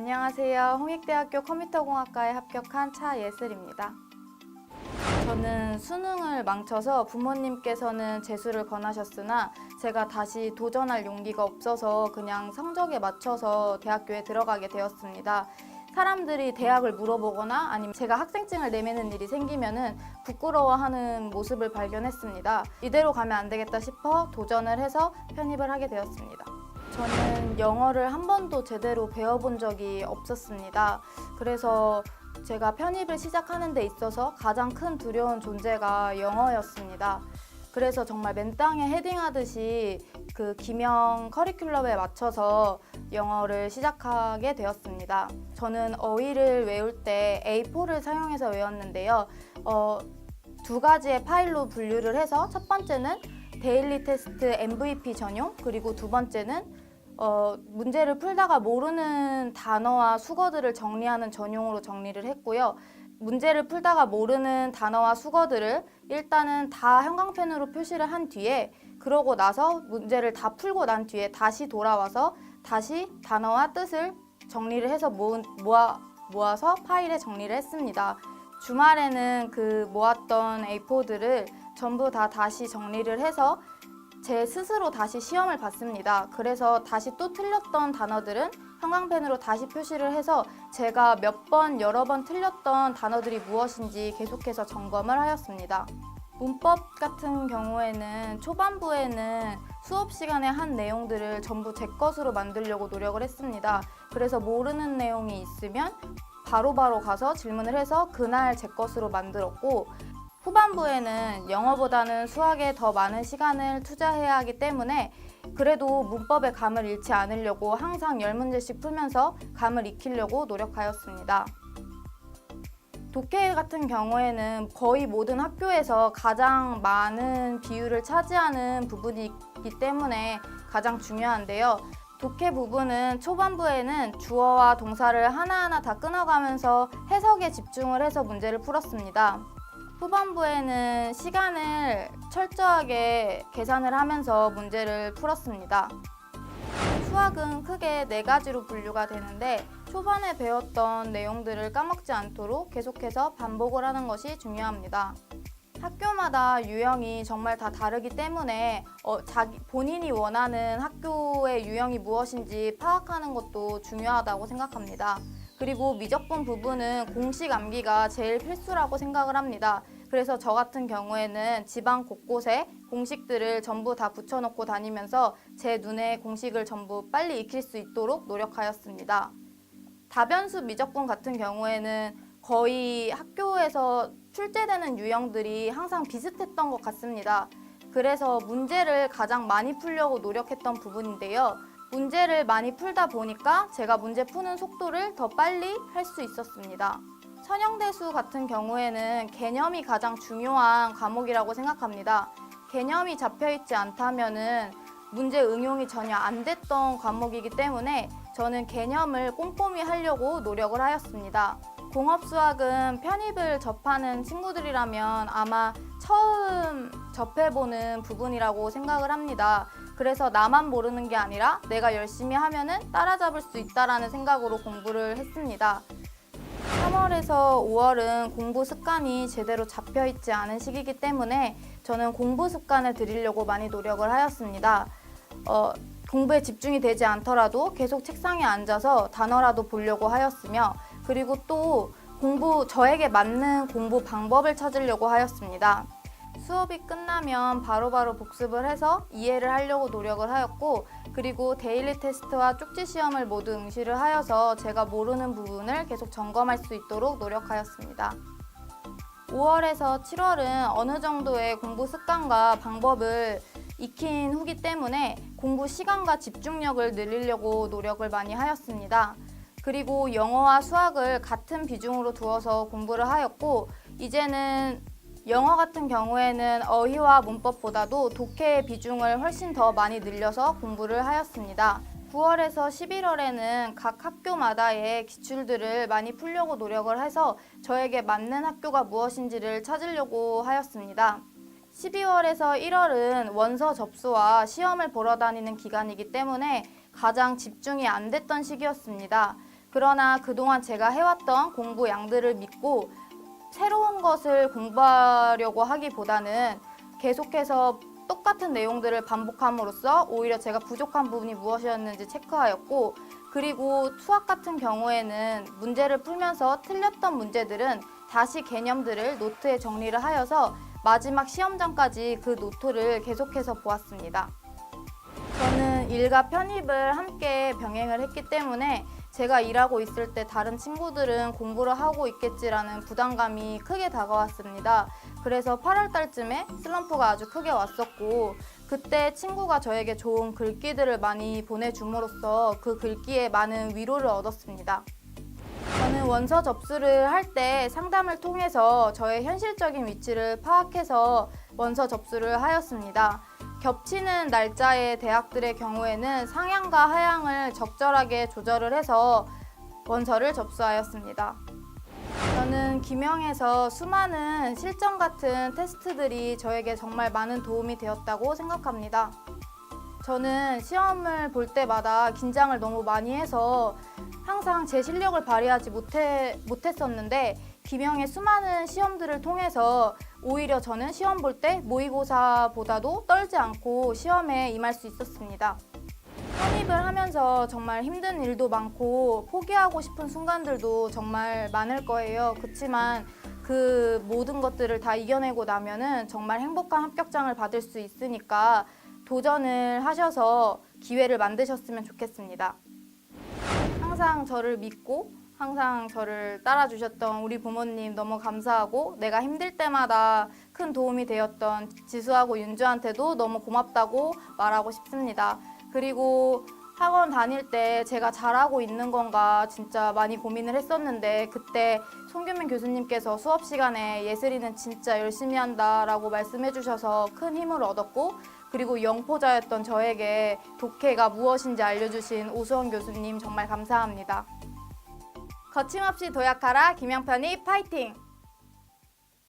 안녕하세요. 홍익대학교 컴퓨터공학과에 합격한 차예슬입니다. 저는 수능을 망쳐서 부모님께서는 재수를 권하셨으나 제가 다시 도전할 용기가 없어서 그냥 성적에 맞춰서 대학교에 들어가게 되었습니다. 사람들이 대학을 물어보거나 아니면 제가 학생증을 내미는 일이 생기면은 부끄러워하는 모습을 발견했습니다. 이대로 가면 안 되겠다 싶어 도전을 해서 편입을 하게 되었습니다. 저는 영어를 한 번도 제대로 배워본 적이 없었습니다. 그래서 제가 편입을 시작하는 데 있어서 가장 큰 두려운 존재가 영어였습니다. 그래서 정말 맨땅에 헤딩하듯이 그 기명 커리큘럼에 맞춰서 영어를 시작하게 되었습니다. 저는 어휘를 외울 때 A4를 사용해서 외웠는데요. 두 가지의 파일로 분류를 해서 첫 번째는 데일리 테스트 MVP 전용, 그리고 두 번째는 문제를 풀다가 모르는 단어와 수거들을 정리하는 전용으로 정리를 했고요. 문제를 풀다가 모르는 단어와 수거들을 일단은 다 형광펜으로 표시를 한 뒤에 그러고 나서 문제를 다 풀고 난 뒤에 다시 돌아와서 다시 단어와 뜻을 정리를 해서 모아서 파일에 정리를 했습니다. 주말에는 그 모았던 A4들을 전부 다시 정리를 해서 제 스스로 다시 시험을 봤습니다. 그래서 다시 또 틀렸던 단어들은 형광펜으로 다시 표시를 해서 제가 여러 번 틀렸던 단어들이 무엇인지 계속해서 점검을 하였습니다. 문법 같은 경우에는 초반부에는 수업 시간에 한 내용들을 전부 제 것으로 만들려고 노력을 했습니다. 그래서 모르는 내용이 있으면 바로바로 가서 질문을 해서 그날 제 것으로 만들었고, 후반부에는 영어보다는 수학에 더 많은 시간을 투자해야 하기 때문에 그래도 문법의 감을 잃지 않으려고 항상 10문제씩 풀면서 감을 익히려고 노력하였습니다. 독해 같은 경우에는 거의 모든 학교에서 가장 많은 비율을 차지하는 부분이기 때문에 가장 중요한데요. 독해 부분은 초반부에는 주어와 동사를 하나하나 다 끊어가면서 해석에 집중을 해서 문제를 풀었습니다. 후반부에는 시간을 철저하게 계산을 하면서 문제를 풀었습니다. 수학은 크게 4가지로 분류가 되는데 초반에 배웠던 내용들을 까먹지 않도록 계속해서 반복을 하는 것이 중요합니다. 학교마다 유형이 정말 다 다르기 때문에 본인이 원하는 학교의 유형이 무엇인지 파악하는 것도 중요하다고 생각합니다. 그리고 미적분 부분은 공식 암기가 제일 필수라고 생각을 합니다. 그래서 저 같은 경우에는 집안 곳곳에 공식들을 전부 다 붙여놓고 다니면서 제 눈에 공식을 전부 빨리 익힐 수 있도록 노력하였습니다. 다변수 미적분 같은 경우에는 거의 학교에서 출제되는 유형들이 항상 비슷했던 것 같습니다. 그래서 문제를 가장 많이 풀려고 노력했던 부분인데요. 문제를 많이 풀다 보니까 제가 문제 푸는 속도를 더 빨리 할 수 있었습니다. 선형대수 같은 경우에는 개념이 가장 중요한 과목이라고 생각합니다. 개념이 잡혀있지 않다면은 문제 응용이 전혀 안 됐던 과목이기 때문에 저는 개념을 꼼꼼히 하려고 노력을 하였습니다. 공업수학은 편입을 접하는 친구들이라면 아마 처음 접해보는 부분이라고 생각을 합니다. 그래서 나만 모르는 게 아니라 내가 열심히 하면은 따라잡을 수 있다라는 생각으로 공부를 했습니다. 3월에서 5월은 공부 습관이 제대로 잡혀있지 않은 시기이기 때문에 저는 공부 습관을 들이려고 많이 노력을 하였습니다. 공부에 집중이 되지 않더라도 계속 책상에 앉아서 단어라도 보려고 하였으며, 그리고 또 저에게 맞는 공부 방법을 찾으려고 하였습니다. 수업이 끝나면 바로바로 복습을 해서 이해를 하려고 노력을 하였고, 그리고 데일리 테스트와 쪽지 시험을 모두 응시를 하여서 제가 모르는 부분을 계속 점검할 수 있도록 노력하였습니다. 5월에서 7월은 어느 정도의 공부 습관과 방법을 익힌 후기 때문에 공부 시간과 집중력을 늘리려고 노력을 많이 하였습니다. 그리고 영어와 수학을 같은 비중으로 두어서 공부를 하였고, 이제는 영어 같은 경우에는 어휘와 문법보다도 독해의 비중을 훨씬 더 많이 늘려서 공부를 하였습니다. 9월에서 11월에는 각 학교마다의 기출들을 많이 풀려고 노력을 해서 저에게 맞는 학교가 무엇인지를 찾으려고 하였습니다. 12월에서 1월은 원서 접수와 시험을 보러 다니는 기간이기 때문에 가장 집중이 안 됐던 시기였습니다. 그러나 그동안 제가 해왔던 공부 양들을 믿고 새로운 것을 공부하려고 하기보다는 계속해서 똑같은 내용들을 반복함으로써 오히려 제가 부족한 부분이 무엇이었는지 체크하였고, 그리고 수학 같은 경우에는 문제를 풀면서 틀렸던 문제들은 다시 개념들을 노트에 정리를 하여서 마지막 시험 전까지 그 노트를 계속해서 보았습니다. 저는 일과 편입을 함께 병행을 했기 때문에 제가 일하고 있을 때 다른 친구들은 공부를 하고 있겠지라는 부담감이 크게 다가왔습니다. 그래서 8월 달쯤에 슬럼프가 아주 크게 왔었고, 그때 친구가 저에게 좋은 글귀들을 많이 보내줌으로써 그 글귀에 많은 위로를 얻었습니다. 저는 원서 접수를 할 때 상담을 통해서 저의 현실적인 위치를 파악해서 원서 접수를 하였습니다. 겹치는 날짜의 대학들의 경우에는 상향과 하향을 적절하게 조절을 해서 원서를 접수하였습니다. 저는 기명에서 수많은 실전 같은 테스트들이 저에게 정말 많은 도움이 되었다고 생각합니다. 저는 시험을 볼 때마다 긴장을 너무 많이 해서 항상 제 실력을 발휘하지 못했었는데, 기명의 수많은 시험들을 통해서 오히려 저는 시험 볼 때 모의고사보다도 떨지 않고 시험에 임할 수 있었습니다. 편입을 하면서 정말 힘든 일도 많고 포기하고 싶은 순간들도 정말 많을 거예요. 그렇지만 그 모든 것들을 다 이겨내고 나면은 정말 행복한 합격장을 받을 수 있으니까 도전을 하셔서 기회를 만드셨으면 좋겠습니다. 항상 저를 믿고 항상 저를 따라주셨던 우리 부모님 너무 감사하고, 내가 힘들 때마다 큰 도움이 되었던 지수하고 윤주한테도 너무 고맙다고 말하고 싶습니다. 그리고 학원 다닐 때 제가 잘하고 있는 건가 진짜 많이 고민을 했었는데, 그때 송규민 교수님께서 수업 시간에 예슬이는 진짜 열심히 한다 라고 말씀해 주셔서 큰 힘을 얻었고, 그리고 영포자였던 저에게 독해가 무엇인지 알려주신 오수원 교수님 정말 감사합니다. 거침없이 도약하라 김영편이 파이팅!